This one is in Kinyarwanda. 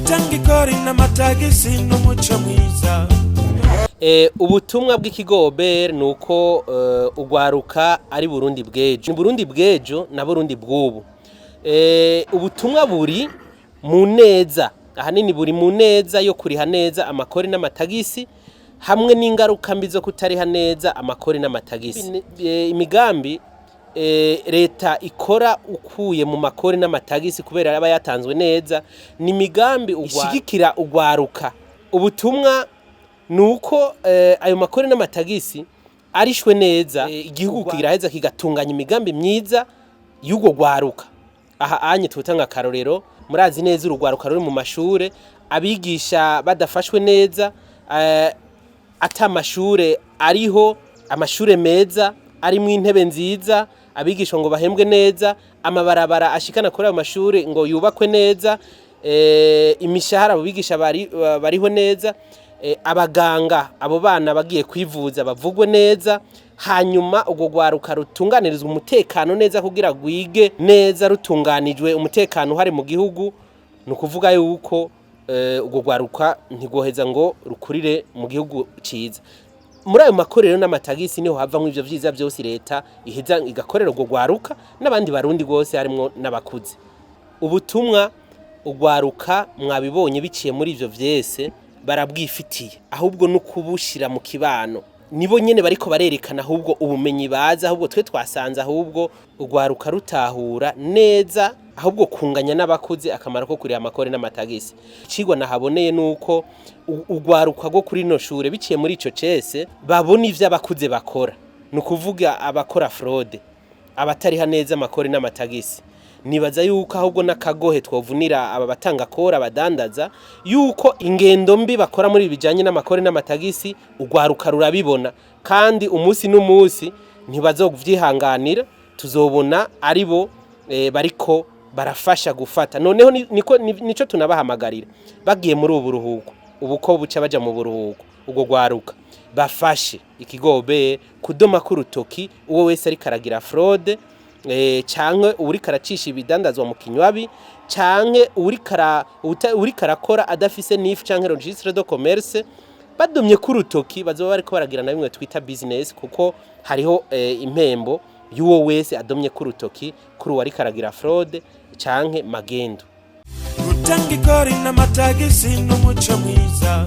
gutanga ikori n'amatagisi n'umuco mwiza. Ubutumwa bw'ikigobe nuko ugwaruka ari Burundi bwejo. Ni Burundi bwejo na Burundi bw'ubu. Ubutumwa buri mu neza, ahanini buri mu neza yo kuriha neza amakori n'amatagisi hamwe n'ingaruka mbi zo kutariha neza amakori n'amatagisi. Imigambi leta ikora ukuye mu makori n'amatagisi kubera yaba yatanzwe neza ni imigambi ishigikira ugwaruka. Ubutumwa nuko ayo makori n'amatagisi arishwe neza igihugu kiraheza kigatunganya imigambi myiza y'ugo gwaruka. Aha anye tutanga karorero murazi neza urugwaruka ruri mu mashure abigisha badafashwe neza atamashure ariho amashure meza ari mu intebe nziza abigisha ngo bahembwe neza amabarabara ashikana kuri ayo mashure ngo yubakwe neza imishahara abigisha bariho neza abaganga abo bana bagiye kwivuza bavugwe neza hanyuma ugo gwaruka rutunganirizwa umutekano neza kugira gwige neza rutunganijwe umutekano uhari mu gihugu nukuvuga yuko ugo gwaruka ntigoheza ngo rukurire mu gihugu ciza. Muri ayo makorero n'amatagisi niho havamwe ivyo vyiza byose leta iheza igakorera ugo gwaruka n'abandi barundi gose harimo n'abakuze. Ubutumwa ugwaruka mwabibonye biciye muri ivyo vyese barabwifitiye ahubwo no kubushira mu kibano nibo nyene bariko barerekana ahubwo ubumenyi baza ahubwo twe twasanze ahubwo ugwaruka rutahura neza ahubwo kunganya n'abakuze akamaro ko kuri amakore n'amatagisi. Cigwa nahaboneye nuko ugwaruka go kuri no shure biciye muri ico cese babona ivyo abakuze bakora nukuvuga abakora fraude abatariha neza amakore n'amatagisi. Nibaza yuko ahubwo nakagohe twovunira aba batanga kora abadandaza yuko ingendo mbi bakora muri bijanye n'amakore n'amatagisi ugwaruka rurabibona kandi umunsi n'umunsi ntibazovyihanganira tuzobona aribo bariko barafasha gufata. Noneho nico tunabahamagarira bagiye muri ubu buruhuko ubuko buca baja mu buruhuko ugo gwaruka bafashe ikigobe kudoma ku rutoki uwo wese ari karagira fraude canke uri karacisha ibidandazwa mu kinywabi canke uri karakora adafise NIF canke registre de commerce badomye ku rutoki bazoba bariko baragira na bimwe twita business kuko hariho impembo y'uwo wese adomye ku rutoki kuri wari karagira fraude canke magendo. Gutanga ikori n'amatagisi n'umuco mwiza.